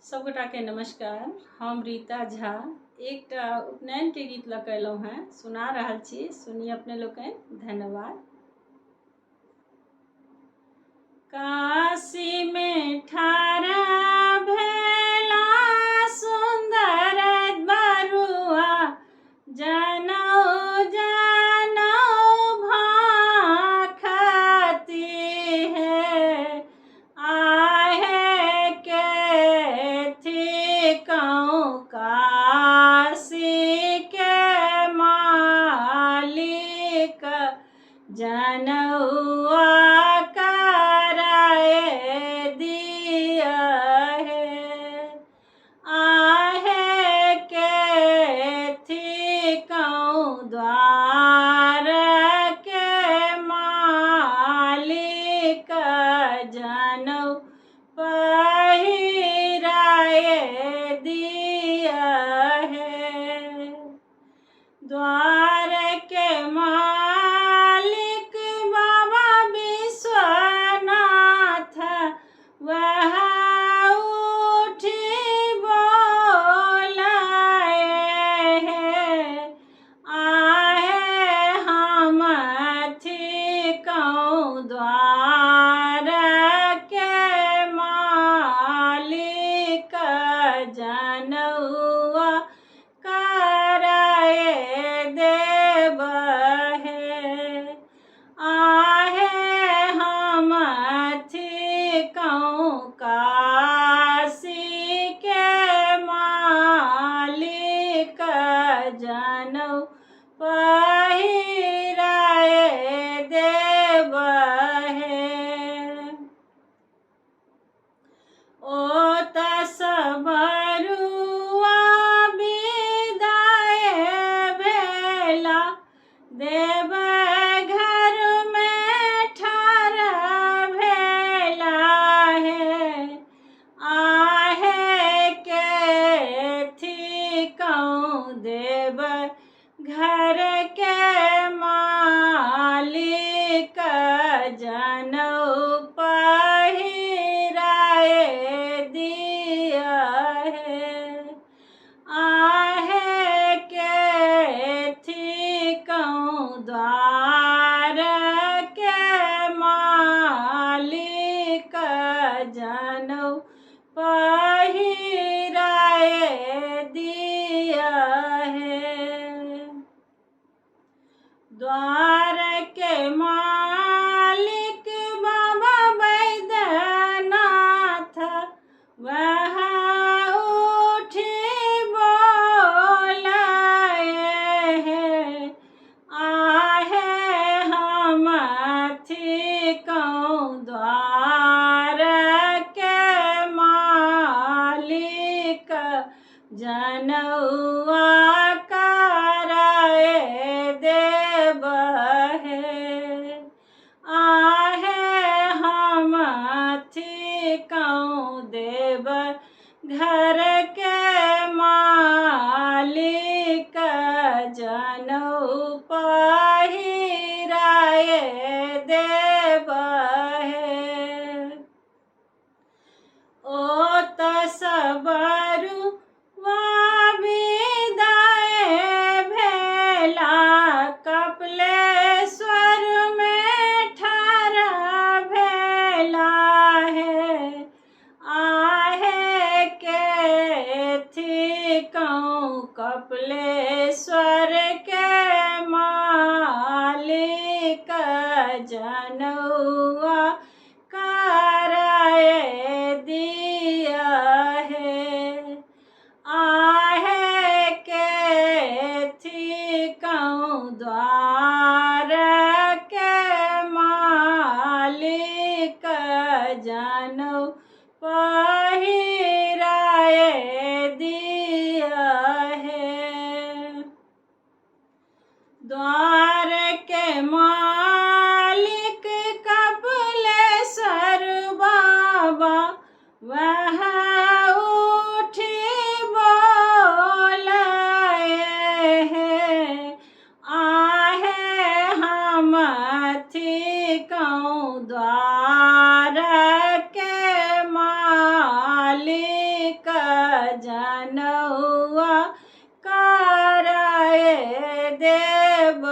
सबगोटा के नमस्कार। हम रीता झा एक उपनयन के गीत लऽ कऽ अयलहुँ हैं, सुना रहल छी, सुनी अपने लोकनि। धन्यवाद। काशी में ठाढ़ा भेला सुंदर बरुआ, जनौ जनौ भाखती है। आहे के थी कहूँ काशी के मालिक, जनौआ कराए दिया है। आहे के थी कहूँ द्वार के मालिक, जनौ पहिराए दिया है। द्वार के मालिक बाबा विश्वनाथ, वह उठी बोलाए है। आहे हम थी कहूँ द्वार के मालिक, जनौआ कराए देव है। आहे हम थी कहूँ काशी के मालिक, जनौ पहिराए देव है। ओ तस बरुआ विदाय भेला, देव घर में ठाढ़ा भेला है। आहे के थी कहूँ देव घर के मालिक, जनौ पहिराए दिया है। आहे के थी कहूँ द्वार के मालिक, जनौ पहिराए दिया है। द्वार के मालिक बाबा वैद्यनाथ, वह उठी बोलाए है। आहे हम थी कहूँ द्वार के मालिक, जनौआ कराए देव है। आहे हम थी कहूँ देव घर के मालिक, जनौ पहिराए देव है। ओ तस बरुआ विदाय भेला, कपिलेश्वर में ठाढ़ा भेला है। आहे के थी कहूँ कपिलेश्वर के मालिक, जनौआ कराए दिया है। आहे के थी कहूँ द्वार के मालिक, जनौ पहिराए दिया है। द्वार के मालिक कपिलेश्वर बाबा, वह उठी बोलाए है। आहे हम थी कहूँ द्वार के मालिक, जनौआ कराए देव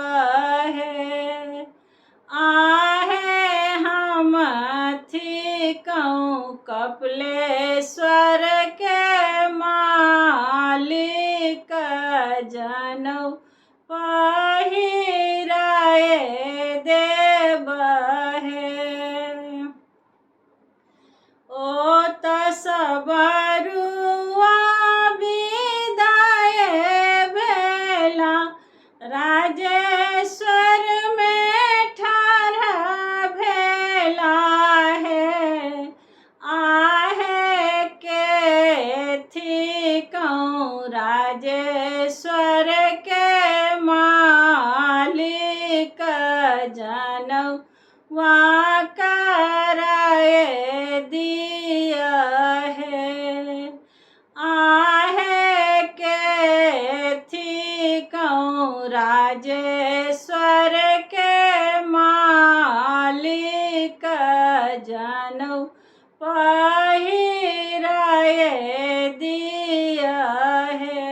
है। आहे हम थी कहूँ कपिलेश्वर के मालिक जनौ पहिराए देव है। ओ तसबरुआ विदाय भेला राजेश्वर में ठाढ़ भेला है। आहे के थी कहूँ राजेश्वर के मालिक जनौ वा कराए दिया है। आहे के थी कहूँ राजेश्वर के मालिक जनौ पहिराए दिया है।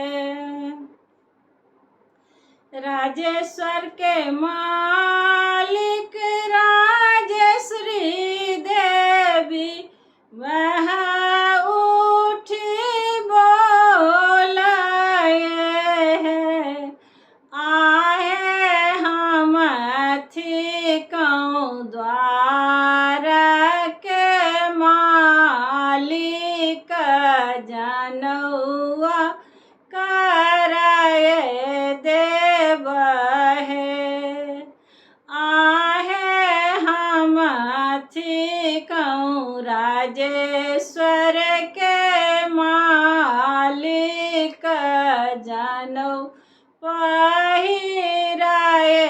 राजेश्वर के मालिक राजश्री देवी वह उठी बोलाए है। आहे हम थी कहूँ द्वार के मालिक जनौआ कराए देव है। आहे हम थी कहूँ राजेश्वर के मालिक जनौ पहिराए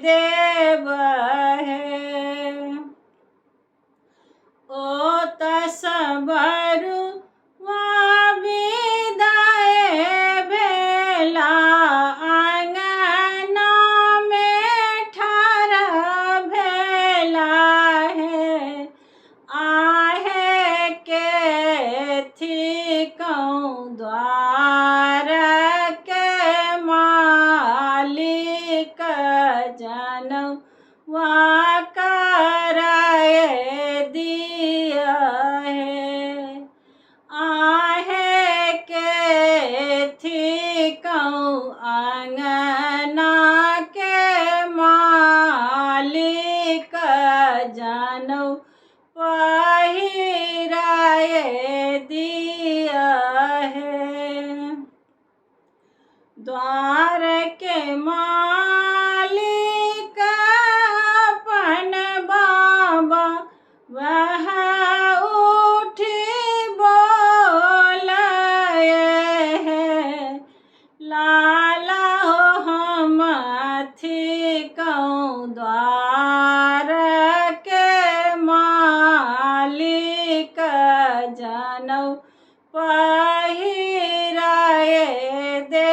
देव है। ओ तसबरु विदाय भेला आंगना में ठाढ़ भेला है। आहे के थी कहूँ द्वार के मालिक जनौ वा कराए दिया है। आहे के थी कहूँ आंगना के मालिक जनौ पहिराए दिया है। द्वार के मालिक अपन बाबा वह उठी बोलाए है। लाला हो हम थी कहूँ द्वार के मालिक जनौ पहिराए दे